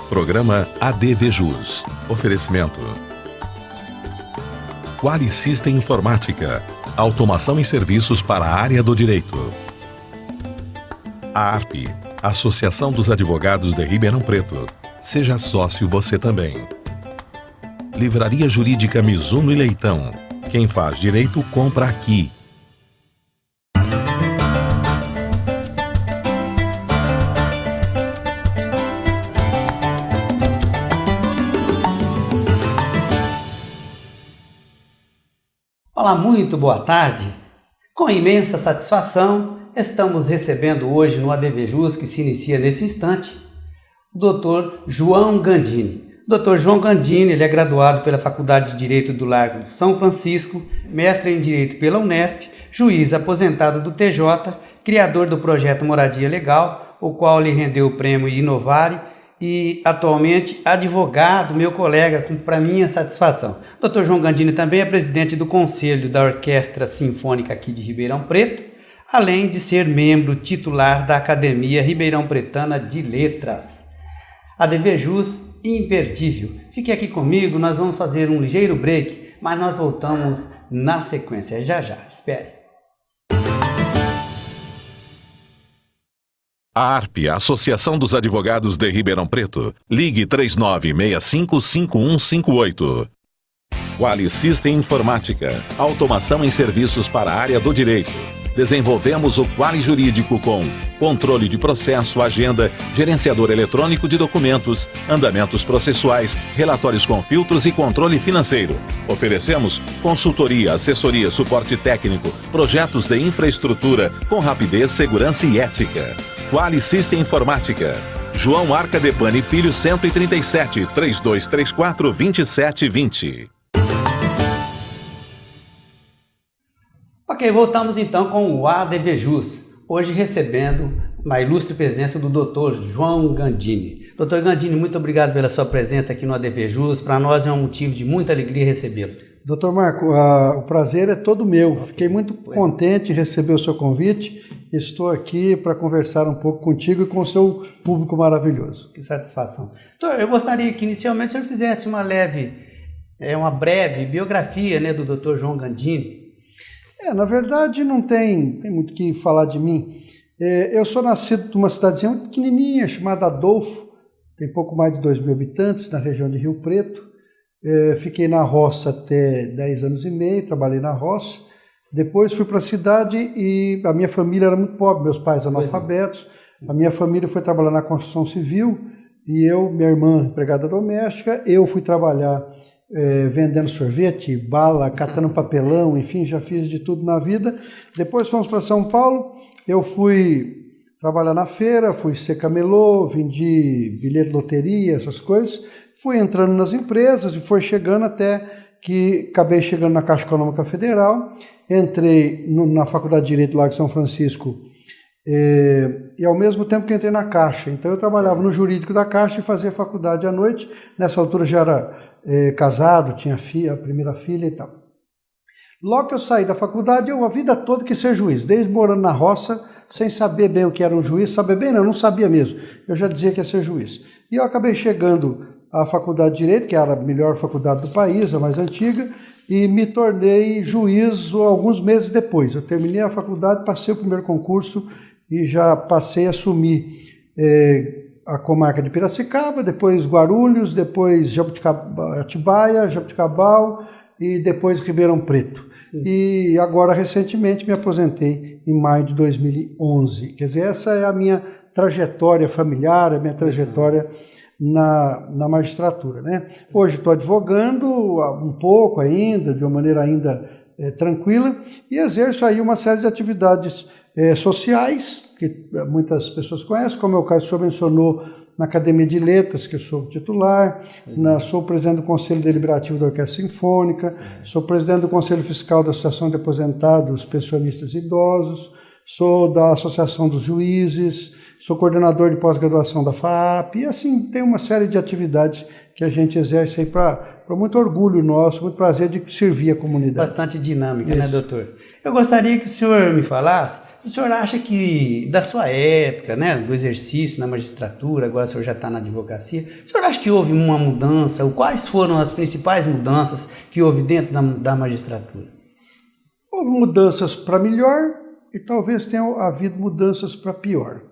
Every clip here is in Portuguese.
Programa ADVJus. Oferecimento. Qualisystem Informática. Automação e serviços para a área do direito. A ARP, Associação dos Advogados de Ribeirão Preto. Seja sócio você também. Livraria Jurídica Mizuno e Leitão. Quem faz direito, compra aqui. Olá, muito boa tarde. Com imensa satisfação, estamos recebendo hoje no ADVJus, que se inicia nesse instante, o Dr. João Gandini. Dr. João Gandini, ele é graduado pela Faculdade de Direito do Largo de São Francisco, mestre em Direito pela Unesp, juiz aposentado do TJ, criador do projeto Moradia Legal, o qual lhe rendeu o prêmio Inovare, e atualmente advogado, meu colega, para minha satisfação. Dr. João Gandini também é presidente do Conselho da Orquestra Sinfônica aqui de Ribeirão Preto, além de ser membro titular da Academia Ribeirão Pretana de Letras. ADVJus imperdível. Fique aqui comigo, nós vamos fazer um ligeiro break, mas nós voltamos na sequência. Já, espere. A ARP, Associação dos Advogados de Ribeirão Preto. Ligue 3965-5158. Qualisystem Informática. Automação em serviços para a área do direito. Desenvolvemos o Quali Jurídico com controle de processo, agenda, gerenciador eletrônico de documentos, andamentos processuais, relatórios com filtros e controle financeiro. Oferecemos consultoria, assessoria, suporte técnico, projetos de infraestrutura com rapidez, segurança e ética. Qualisystem Informática. João Arcadepani Filho 137, 3234-2720. Ok, voltamos então com o ADVJus, hoje recebendo uma ilustre presença do Dr. João Gandini. Dr. Gandini, muito obrigado pela sua presença aqui no ADVJus, para nós é um motivo de muita alegria recebê-lo. Dr. Marco, o prazer é todo meu, fiquei muito contente em receber o seu convite, estou aqui para conversar um pouco contigo e com o seu público maravilhoso. Que satisfação. Doutor, eu gostaria que inicialmente o senhor fizesse uma breve biografia, do Dr. João Gandini. Na verdade, não tem muito o que falar de mim. Eu sou nascido numa cidadezinha muito pequenininha, chamada Adolfo, tem pouco mais de 2.000 habitantes, na região de Rio Preto. Fiquei na roça até 10 anos e meio, trabalhei na roça. Depois fui para a cidade e a minha família era muito pobre, meus pais analfabetos. A minha família foi trabalhar na construção civil e minha irmã, empregada doméstica, eu fui trabalhar vendendo sorvete, bala, catando papelão, enfim, já fiz de tudo na vida. Depois fomos para São Paulo, eu fui trabalhar na feira, fui ser camelô, vendi bilhete de loteria, essas coisas. Fui entrando nas empresas e foi chegando até que acabei chegando na Caixa Econômica Federal, entrei na Faculdade de Direito lá de São Francisco e ao mesmo tempo que entrei na Caixa. Então eu trabalhava no jurídico da Caixa e fazia faculdade à noite. Nessa altura já era casado, tinha a primeira filha e tal. Logo que eu saí da faculdade, eu a vida toda quis ser juiz, desde morando na roça, sem saber bem o que era um juiz, saber bem não sabia mesmo, eu já dizia que ia ser juiz. E eu acabei chegando à Faculdade de Direito, que era a melhor faculdade do país, a mais antiga, e me tornei juiz alguns meses depois. Eu terminei a faculdade, passei o primeiro concurso e já passei a assumir a comarca de Piracicaba, depois Guarulhos, depois Atibaia, Jabuticabal e depois Ribeirão Preto. Sim. E agora, recentemente, me aposentei em maio de 2011. Quer dizer, essa é a minha trajetória familiar, a minha trajetória na magistratura, né? Hoje estou advogando um pouco ainda, de uma maneira ainda tranquila, e exerço aí uma série de atividades sociais, que muitas pessoas conhecem, como é o caso que o senhor mencionou, na Academia de Letras, que eu sou titular, sou presidente do Conselho Deliberativo da Orquestra Sinfônica, sou presidente do Conselho Fiscal da Associação de Aposentados, Pensionistas e Idosos, sou da Associação dos Juízes, sou coordenador de pós-graduação da FAAP, e assim, tem uma série de atividades que a gente exerce aí para para muito orgulho nosso, muito prazer de servir a comunidade. Bastante dinâmica, né, doutor? Eu gostaria que o senhor me falasse, o senhor acha que da sua época, né, do exercício na magistratura, agora o senhor já está na advocacia, o senhor acha que houve uma mudança, ou quais foram as principais mudanças que houve dentro da magistratura? Houve mudanças para melhor e talvez tenha havido mudanças para pior.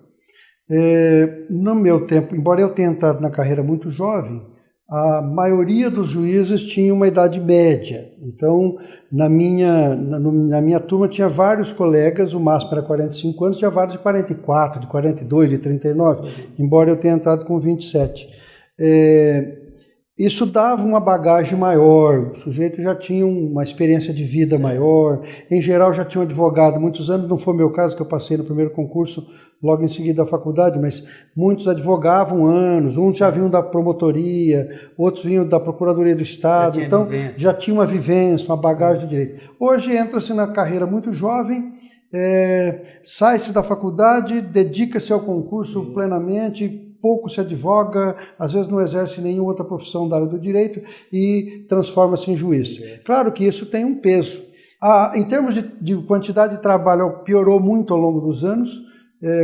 No meu tempo, embora eu tenha entrado na carreira muito jovem, a maioria dos juízes tinha uma idade média. Então, na minha turma tinha vários colegas, o máximo era 45 anos, tinha vários de 44, de 42, de 39, embora eu tenha entrado com 27. Isso dava uma bagagem maior, o sujeito já tinha uma experiência de vida maior, em geral já tinha um advogado muitos anos, não foi meu caso que eu passei no primeiro concurso logo em seguida da faculdade, mas muitos advogavam anos, uns já vinham da promotoria, outros vinham da Procuradoria do Estado, então já tinha uma vivência, uma bagagem do direito. Hoje entra-se na carreira muito jovem, sai-se da faculdade, dedica-se ao concurso plenamente, pouco se advoga, às vezes não exerce nenhuma outra profissão da área do direito e transforma-se em juiz. Claro que isso tem um peso. Em termos de quantidade de trabalho, piorou muito ao longo dos anos.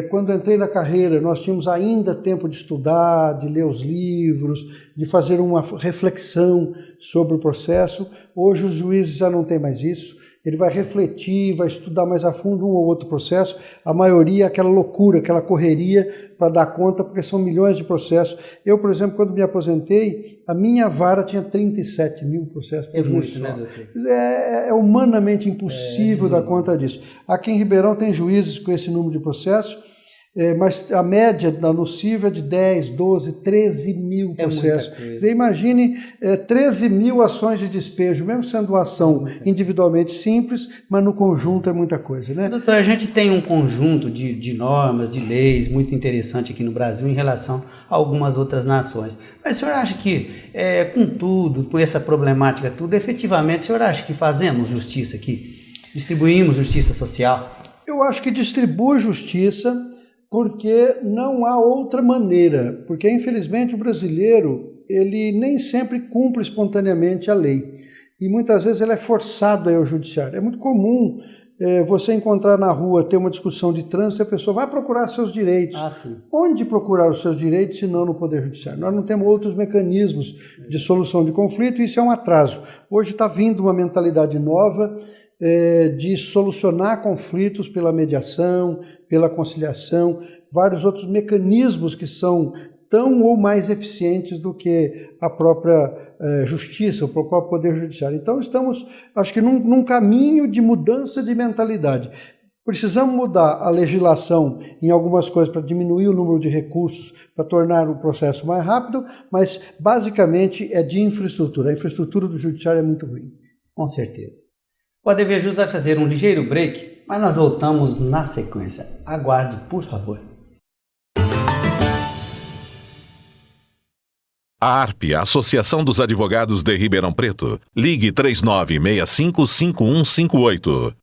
Quando entrei na carreira, nós tínhamos ainda tempo de estudar, de ler os livros, de fazer uma reflexão sobre o processo. Hoje os juízes já não têm mais isso. Ele vai refletir, vai estudar mais a fundo um ou outro processo. A maioria é aquela loucura, aquela correria para dar conta, porque são milhões de processos. Eu, por exemplo, quando me aposentei, a minha vara tinha 37 mil processos por juiz só. Né, doutor? É humanamente impossível dar conta disso. Aqui em Ribeirão tem juízes com esse número de processos, mas a média no CIV é de 10, 12, 13 mil processos. Você imagine 13 mil ações de despejo, mesmo sendo uma ação individualmente simples, mas no conjunto é muita coisa, né? Doutor, a gente tem um conjunto de normas, de leis muito interessante aqui no Brasil em relação a algumas outras nações. Mas o senhor acha que, com tudo, com essa problemática tudo, efetivamente, o senhor acha que fazemos justiça aqui? Distribuímos justiça social? Eu acho que distribui justiça, porque não há outra maneira, porque infelizmente o brasileiro ele nem sempre cumpre espontaneamente a lei e muitas vezes ele é forçado a ir ao judiciário. É muito comum você encontrar na rua, ter uma discussão de trânsito e a pessoa vai procurar seus direitos. Onde procurar os seus direitos se não no Poder Judiciário? Nós não temos outros mecanismos de solução de conflito e isso é um atraso. Hoje está vindo uma mentalidade nova de solucionar conflitos pela mediação, pela conciliação, vários outros mecanismos que são tão ou mais eficientes do que a própria justiça, o próprio Poder Judiciário. Então estamos, acho que num caminho de mudança de mentalidade. Precisamos mudar a legislação em algumas coisas para diminuir o número de recursos, para tornar o processo mais rápido, mas basicamente é de infraestrutura. A infraestrutura do judiciário é muito ruim. Com certeza. O ADV Jus vai fazer um ligeiro break, mas nós voltamos na sequência. Aguarde, por favor. A ARP, a Associação dos Advogados de Ribeirão Preto. Ligue 39655158.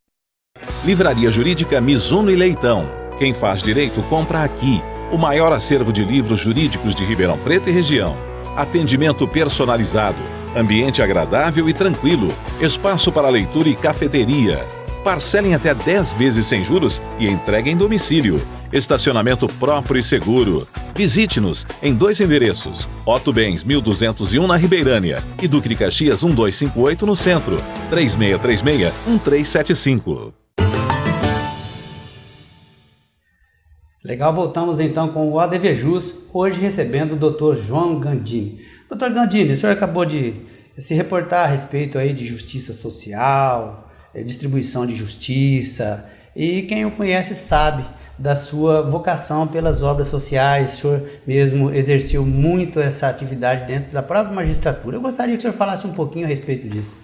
Livraria Jurídica Mizuno e Leitão. Quem faz direito compra aqui. O maior acervo de livros jurídicos de Ribeirão Preto e região. Atendimento personalizado. Ambiente agradável e tranquilo, espaço para leitura e cafeteria. Parcelem até 10 vezes sem juros e entrega em domicílio. Estacionamento próprio e seguro. Visite-nos em 2 endereços. Otto Bens, 1201 na Ribeirânia e Duque de Caxias 1258 no centro. 3636-1375. Legal, voltamos então com o ADV Jus, hoje recebendo o Dr. João Gandini. Dr. Gandini, o senhor acabou de se reportar a respeito aí de justiça social, distribuição de justiça, e quem o conhece sabe da sua vocação pelas obras sociais. O senhor mesmo exerceu muito essa atividade dentro da própria magistratura. Eu gostaria que o senhor falasse um pouquinho a respeito disso.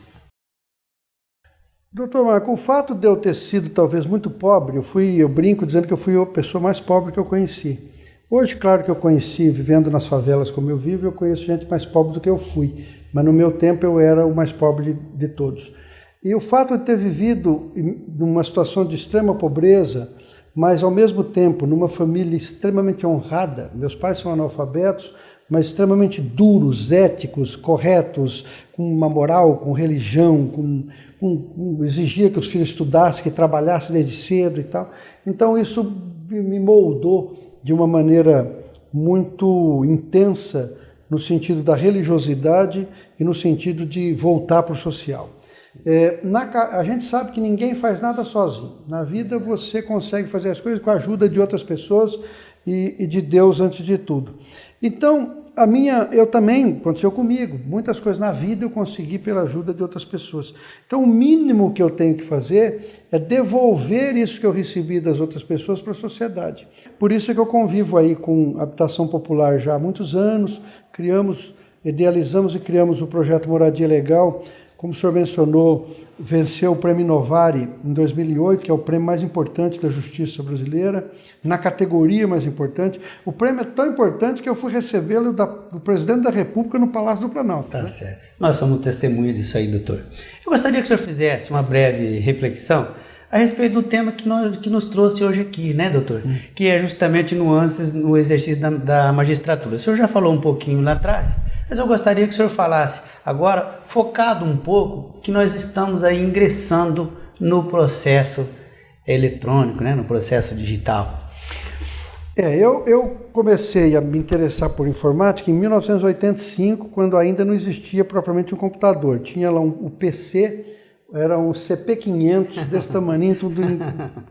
Doutor Marco, o fato de eu ter sido talvez muito pobre, eu brinco dizendo que eu fui a pessoa mais pobre que eu conheci. Hoje, claro que eu conheci, vivendo nas favelas como eu vivo, eu conheço gente mais pobre do que eu fui, mas no meu tempo eu era o mais pobre de todos. E o fato de ter vivido numa situação de extrema pobreza, mas ao mesmo tempo numa família extremamente honrada, meus pais são analfabetos, mas extremamente duros, éticos, corretos, com uma moral, com religião, exigia que os filhos estudassem, que trabalhassem desde cedo e tal. Então isso me moldou de uma maneira muito intensa no sentido da religiosidade e no sentido de voltar para o social. A gente sabe que ninguém faz nada sozinho. Na vida você consegue fazer as coisas com a ajuda de outras pessoas e de Deus antes de tudo. Então, eu também, aconteceu comigo, muitas coisas na vida eu consegui pela ajuda de outras pessoas. Então, o mínimo que eu tenho que fazer é devolver isso que eu recebi das outras pessoas para a sociedade. Por isso é que eu convivo aí com habitação popular já há muitos anos, idealizamos e criamos o projeto Moradia Legal. Como o senhor mencionou, venceu o Prêmio Novari em 2008, que é o prêmio mais importante da justiça brasileira, na categoria mais importante. O prêmio é tão importante que eu fui recebê-lo do presidente da República no Palácio do Planalto. Tá certo. Nós somos testemunha disso aí, doutor. Eu gostaria que o senhor fizesse uma breve reflexão a respeito do tema que nos trouxe hoje aqui, né, doutor? Que é justamente nuances no exercício da magistratura. O senhor já falou um pouquinho lá atrás, mas eu gostaria que o senhor falasse agora, focado um pouco, que nós estamos aí ingressando no processo eletrônico, né, no processo digital. Eu comecei a me interessar por informática em 1985, quando ainda não existia propriamente um computador. Tinha lá o PC, era um CP500 desse tamaninho, tudo em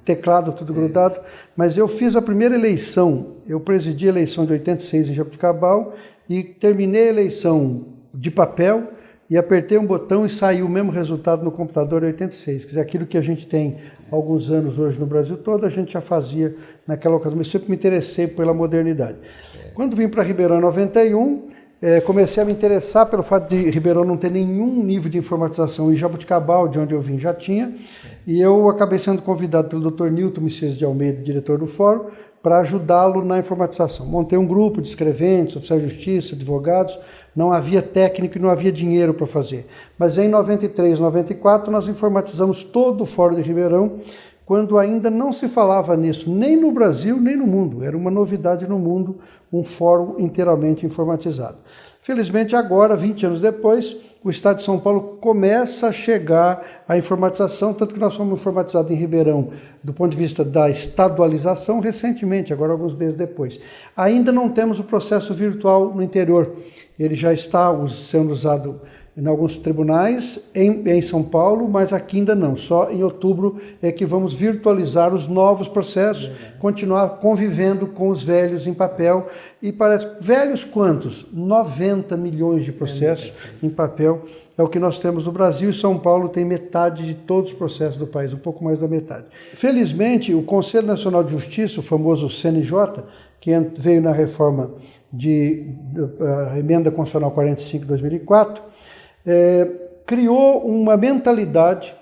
teclado, tudo grudado. Mas eu fiz a primeira eleição, eu presidi a eleição de 86 em Jaboticabal e terminei a eleição de papel e apertei um botão e saiu o mesmo resultado no computador em 86. Quer dizer, aquilo que a gente tem há alguns anos hoje no Brasil todo, a gente já fazia naquela ocasião, mas sempre me interessei pela modernidade. Quando vim para Ribeirão em 91, comecei a me interessar pelo fato de Ribeirão não ter nenhum nível de informatização, e Jaboticabal, de onde eu vim, já tinha, e eu acabei sendo convidado pelo Dr. Nilton Messias de Almeida, diretor do Fórum, para ajudá-lo na informatização. Montei um grupo de escreventes, oficiais de justiça, advogados, não havia técnico e não havia dinheiro para fazer. Mas em 93, 94, nós informatizamos todo o Fórum de Ribeirão, quando ainda não se falava nisso, nem no Brasil, nem no mundo. Era uma novidade no mundo, um fórum inteiramente informatizado. Felizmente, agora, 20 anos depois, o Estado de São Paulo começa a chegar à informatização, tanto que nós fomos informatizados em Ribeirão, do ponto de vista da estadualização, recentemente, agora alguns meses depois. Ainda não temos o processo virtual no interior. Ele já está sendo usado em alguns tribunais, em São Paulo, mas aqui ainda não. Só em outubro é que vamos virtualizar os novos processos, continuar convivendo com os velhos em papel. E parece, velhos quantos? 90 milhões de processos em papel. É o que nós temos no Brasil, e São Paulo tem metade de todos os processos do país, um pouco mais da metade. Felizmente, o Conselho Nacional de Justiça, o famoso CNJ, que veio na reforma da Emenda Constitucional 45 de 2004, criou uma mentalidade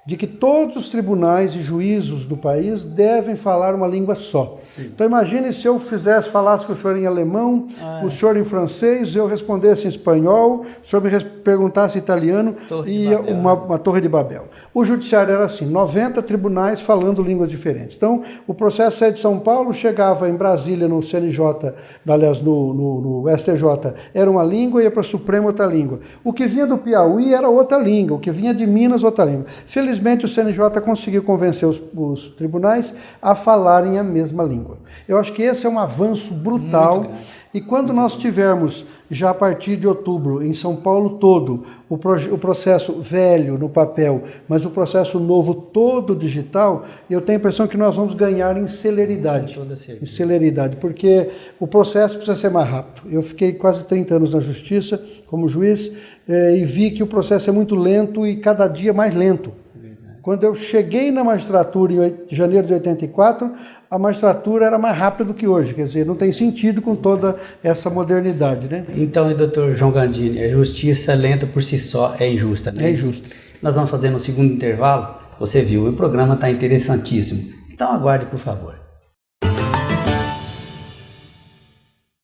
de que todos os tribunais e juízos do país devem falar uma língua só. Sim. Então imagine se eu falasse com o senhor em alemão, o senhor em francês, eu respondesse em espanhol, o senhor me perguntasse em italiano, e uma torre de Babel. O judiciário era assim, 90 tribunais falando línguas diferentes. Então o processo de São Paulo chegava em Brasília no CNJ, aliás no STJ, era uma língua, ia para o Supremo outra língua. O que vinha do Piauí era outra língua, o que vinha de Minas outra língua. Felizmente o CNJ conseguiu convencer os tribunais a falarem a mesma língua. Eu acho que esse é um avanço brutal, e quando nós tivermos, já a partir de outubro, em São Paulo todo, o processo velho no papel, mas o processo novo todo digital, eu tenho a impressão que nós vamos ganhar em celeridade. Em celeridade, porque o processo precisa ser mais rápido. Eu fiquei quase 30 anos na justiça como juiz e vi que o processo é muito lento e cada dia mais lento. Quando eu cheguei na magistratura em janeiro de 84, a magistratura era mais rápida do que hoje, quer dizer, não tem sentido com toda essa modernidade, né? Então, doutor João Gandini, a justiça lenta por si só é injusta, né? É injusta. Nós vamos fazer um segundo intervalo, você viu, o programa está interessantíssimo, então aguarde, por favor.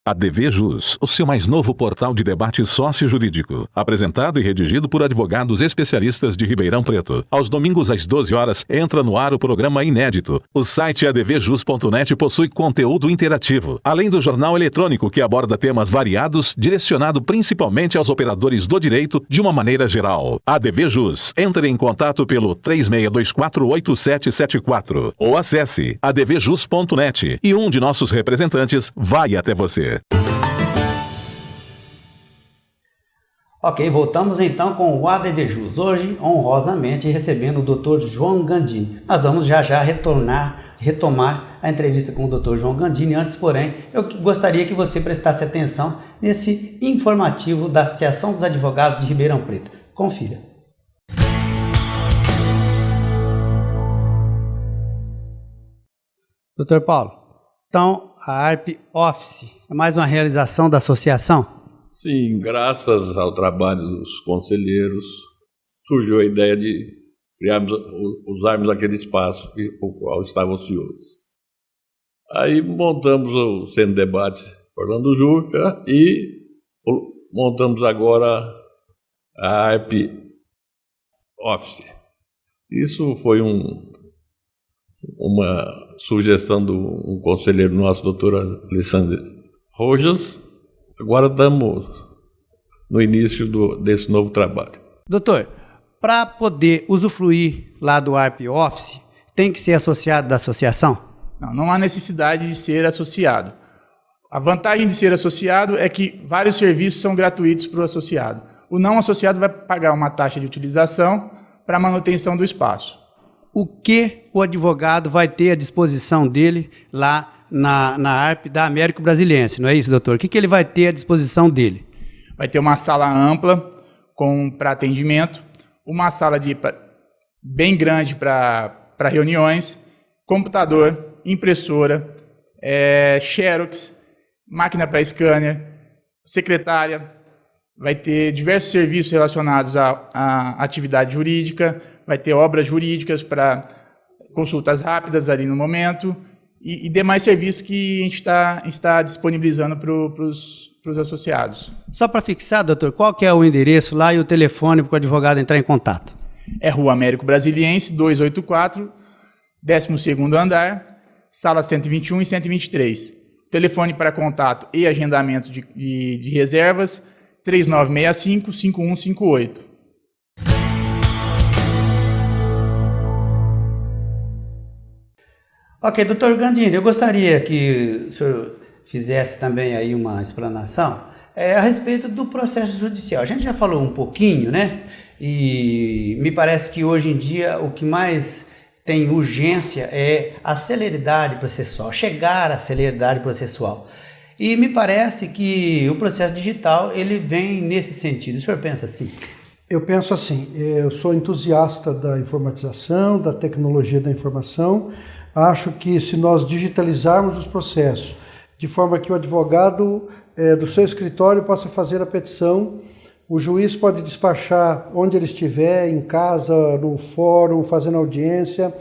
ADV Jus, o seu mais novo portal de debate sócio-jurídico. Apresentado e redigido por advogados especialistas de Ribeirão Preto. Aos domingos às 12 horas, entra no ar o programa inédito. O site advjus.net possui conteúdo interativo, além do jornal eletrônico que aborda temas variados, direcionado principalmente aos operadores do direito de uma maneira geral. ADV Jus. Entre em contato pelo 36248774 ou acesse advjus.net e um de nossos representantes vai até você. Ok, voltamos então com o ADV Jus. Hoje, honrosamente, recebendo o Dr. João Gandini. Nós vamos já retomar a entrevista com o Dr. João Gandini. Antes, porém, eu gostaria que você prestasse atenção nesse informativo da Associação dos Advogados de Ribeirão Preto. Confira. Dr. Paulo, então a ARP Office é mais uma realização da associação? Sim, graças ao trabalho dos conselheiros, surgiu a ideia de usarmos aquele espaço o qual estava ocioso. Aí montamos o Centro de Debate Orlando Juca e montamos agora a ARP Office. Isso foi uma sugestão de um conselheiro nosso, doutor Alessandro Rojas. Agora estamos no início desse novo trabalho. Doutor, para poder usufruir lá do ARP Office, tem que ser associado da associação? Não há necessidade de ser associado. A vantagem de ser associado é que vários serviços são gratuitos para o associado. O não associado vai pagar uma taxa de utilização para a manutenção do espaço. O que o advogado vai ter à disposição dele lá na ARP da Américo Brasiliense, não é isso, doutor? O que ele vai ter à disposição dele? Vai ter uma sala ampla para atendimento, uma sala bem grande para reuniões, computador, impressora, xerox, máquina para scanner, secretária, vai ter diversos serviços relacionados à atividade jurídica, vai ter obras jurídicas para consultas rápidas ali no momento e demais serviços que a gente está disponibilizando para os associados. Só para fixar, doutor, qual que é o endereço lá e o telefone para o advogado entrar em contato? É Rua Américo Brasiliense, 284, 12º andar, sala 121 e 123. Telefone para contato e agendamento de reservas, 3965-5158. Ok, doutor Gandini, eu gostaria que o senhor fizesse também aí uma explanação a respeito do processo judicial. A gente já falou um pouquinho, né? E me parece que hoje em dia o que mais tem urgência é a celeridade processual, chegar à celeridade processual. E me parece que o processo digital ele vem nesse sentido. O senhor pensa assim? Eu penso assim, eu sou entusiasta da informatização, da tecnologia da informação. Acho que se nós digitalizarmos os processos, de forma que o advogado do seu escritório possa fazer a petição, o juiz pode despachar onde ele estiver, em casa, no fórum, fazendo audiência.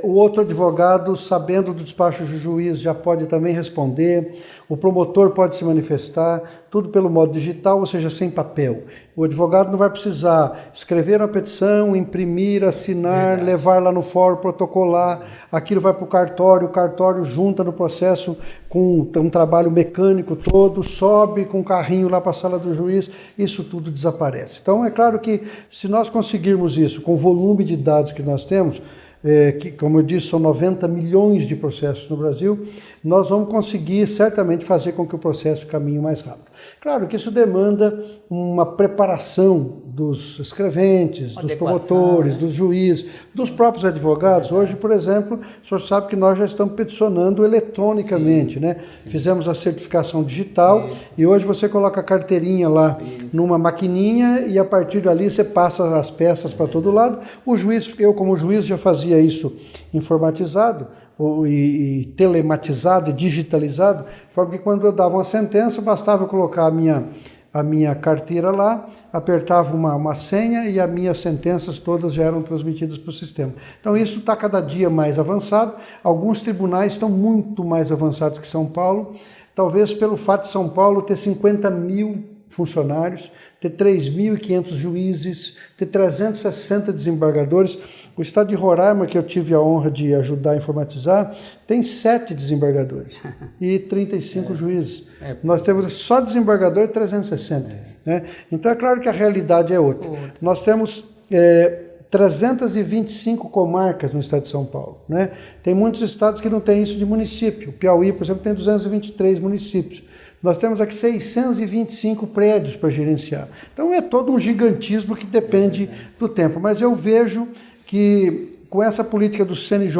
O outro advogado, sabendo do despacho do juiz, já pode também responder. O promotor pode se manifestar, tudo pelo modo digital, ou seja, sem papel. O advogado não vai precisar escrever uma petição, imprimir, assinar, levar lá no fórum, protocolar. Aquilo vai para o cartório junta no processo com um trabalho mecânico todo, sobe com um carrinho lá para a sala do juiz, isso tudo desaparece. Então, é claro que se nós conseguirmos isso com o volume de dados que nós temos, que, como eu disse, são 90 milhões de processos no Brasil, nós vamos conseguir certamente fazer com que o processo caminhe mais rápido. Claro que isso demanda uma preparação dos escreventes, dos promotores, dos juízes, dos próprios advogados. Hoje, por exemplo, o senhor sabe que nós já estamos peticionando eletronicamente, né? Fizemos a certificação digital e hoje você coloca a carteirinha lá numa maquininha e a partir dali você passa as peças para todo lado. O juiz, eu como juiz já fazia isso informatizado e telematizado e digitalizado, de forma que quando eu dava uma sentença, bastava eu colocar a minha carteira lá, apertava uma senha e as minhas sentenças todas já eram transmitidas para o sistema. Então isso está cada dia mais avançado, alguns tribunais estão muito mais avançados que São Paulo, talvez pelo fato de São Paulo ter 50 mil funcionários, ter 3.500 juízes, ter 360 desembargadores. O estado de Roraima, que eu tive a honra de ajudar a informatizar, tem 7 desembargadores e 35 juízes. Nós temos só desembargador 360. Né? Então é claro que a realidade é outra. Nós temos 325 comarcas no estado de São Paulo. Né? Tem muitos estados que não têm isso de município. O Piauí, por exemplo, tem 223 municípios. Nós temos aqui 625 prédios para gerenciar. Então é todo um gigantismo que depende do tempo. Mas eu vejo que com essa política do CNJ,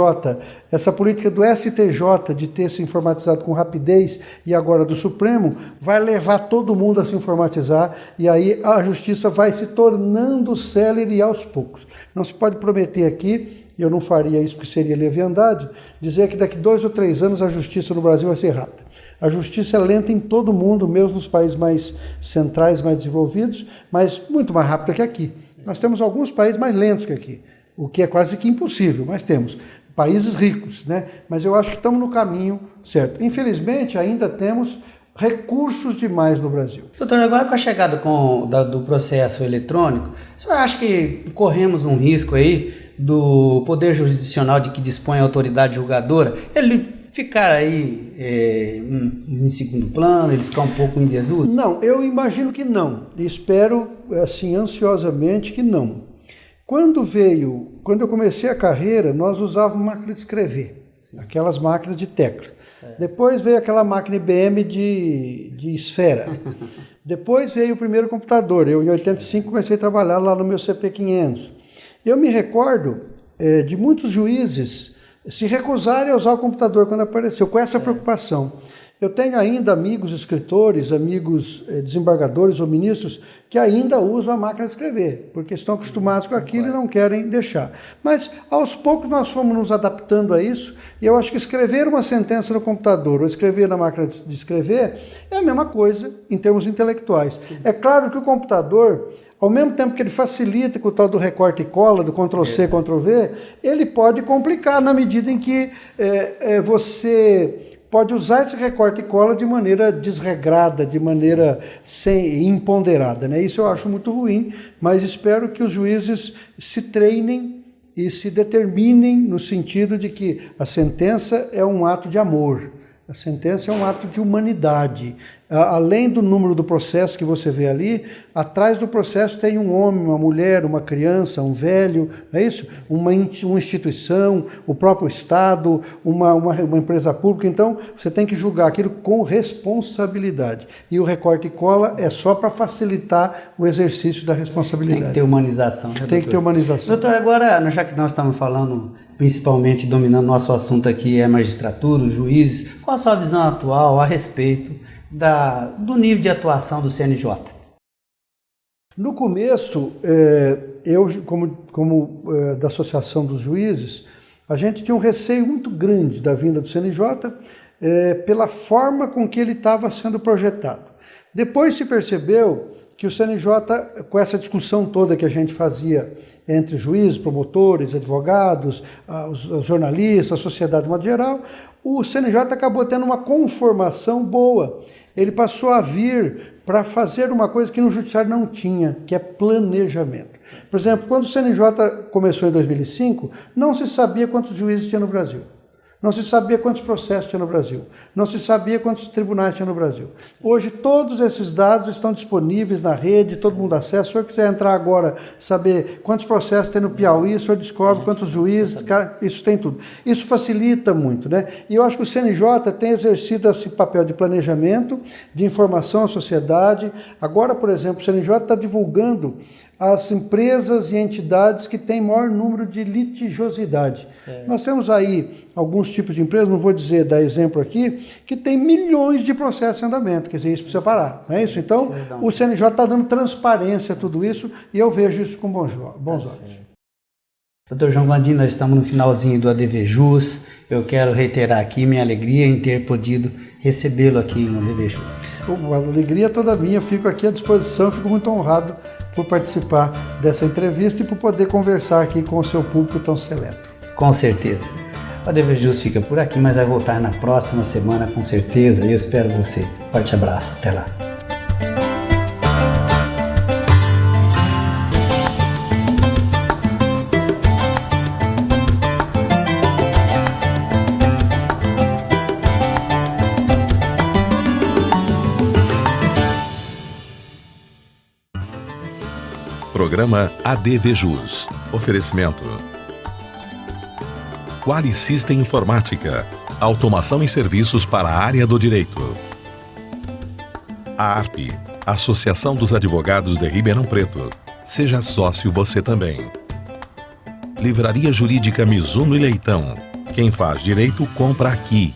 essa política do STJ de ter se informatizado com rapidez e agora do Supremo, vai levar todo mundo a se informatizar e aí a justiça vai se tornando célere aos poucos. Não se pode prometer aqui, e eu não faria isso porque seria leviandade, dizer que daqui 2 ou 3 anos a justiça no Brasil vai ser rápida. A justiça é lenta em todo mundo, mesmo nos países mais centrais, mais desenvolvidos, mas muito mais rápida que aqui. Nós temos alguns países mais lentos que aqui, o que é quase que impossível, mas temos países ricos, né? Mas eu acho que estamos no caminho certo. Infelizmente, ainda temos recursos demais no Brasil. Doutor, agora com a chegada do processo eletrônico, o senhor acha que corremos um risco aí do Poder Jurisdicional de que dispõe a autoridade julgadora, ele ficar aí em segundo plano, ele ficar um pouco em desuso? Não, eu imagino que não. Espero, assim, ansiosamente que não. Quando eu comecei a carreira, nós usávamos máquina de escrever, aquelas máquinas de tecla. Depois veio aquela máquina IBM de esfera. Depois veio o primeiro computador. Eu, em 85, comecei a trabalhar lá no meu CP500. Eu me recordo de muitos juízes se recusarem a usar o computador quando apareceu, com essa preocupação. Eu tenho ainda amigos escritores, amigos desembargadores ou ministros que ainda usam a máquina de escrever, porque estão acostumados com aquilo e não querem deixar. Mas, aos poucos, nós fomos nos adaptando a isso, e eu acho que escrever uma sentença no computador ou escrever na máquina de escrever é a mesma coisa em termos intelectuais. Sim. É claro que o computador, ao mesmo tempo que ele facilita com o tal do recorte e cola, do Ctrl-C, Ctrl-V, ele pode complicar na medida em que você pode usar esse recorte e cola de maneira desregrada, de maneira imponderada. Né? Isso eu acho muito ruim, mas espero que os juízes se treinem e se determinem no sentido de que a sentença é um ato de amor, a sentença é um ato de humanidade. Além do número do processo que você vê ali, atrás do processo tem um homem, uma mulher, uma criança, um velho, não é isso? Uma instituição, o próprio Estado, uma empresa pública. Então, você tem que julgar aquilo com responsabilidade. E o recorte e cola é só para facilitar o exercício da responsabilidade. Tem que ter humanização, né, doutor? Tem que ter humanização. Doutor, agora, já que nós estamos falando, principalmente dominando nosso assunto aqui, é a magistratura, os juízes, qual a sua visão atual a respeito do nível de atuação do CNJ? No começo, eu, como da Associação dos Juízes, a gente tinha um receio muito grande da vinda do CNJ pela forma com que ele estava sendo projetado. Depois se percebeu que o CNJ, com essa discussão toda que a gente fazia entre juízes, promotores, advogados, os jornalistas, a sociedade de modo geral, o CNJ acabou tendo uma conformação boa. Ele passou a vir para fazer uma coisa que no judiciário não tinha, que é planejamento. Por exemplo, quando o CNJ começou em 2005, não se sabia quantos juízes tinha no Brasil. Não se sabia quantos processos tinha no Brasil. Não se sabia quantos tribunais tinha no Brasil. Hoje, todos esses dados estão disponíveis na rede, todo mundo acessa. Se o senhor quiser entrar agora, saber quantos processos tem no Piauí, o senhor descobre quantos juízes, isso tem tudo. Isso facilita muito, né? E eu acho que o CNJ tem exercido esse papel de planejamento, de informação à sociedade. Agora, por exemplo, o CNJ está divulgando as empresas e entidades que têm maior número de litigiosidade. Certo. Nós temos aí alguns tipos de empresas, não vou dar exemplo aqui, que tem milhões de processos em andamento, quer dizer, isso precisa parar, não é isso? Então, o CNJ está dando transparência a tudo isso e eu vejo isso com bons olhos. Doutor João Gondim, nós estamos no finalzinho do ADV Jus. Eu quero reiterar aqui minha alegria em ter podido recebê-lo aqui no ADV Jus. A alegria é toda minha, eu fico aqui à disposição, fico muito honrado por participar dessa entrevista e por poder conversar aqui com o seu público tão seleto. Com certeza. O ADV Jus fica por aqui, mas vai voltar na próxima semana com certeza. Eu espero você. Forte abraço. Até lá. Programa ADV Jus. Oferecimento Quali System Informática. Automação e serviços para a área do direito. A ARP, Associação dos Advogados de Ribeirão Preto. Seja sócio você também. Livraria Jurídica Mizuno e Leitão. Quem faz direito compra aqui.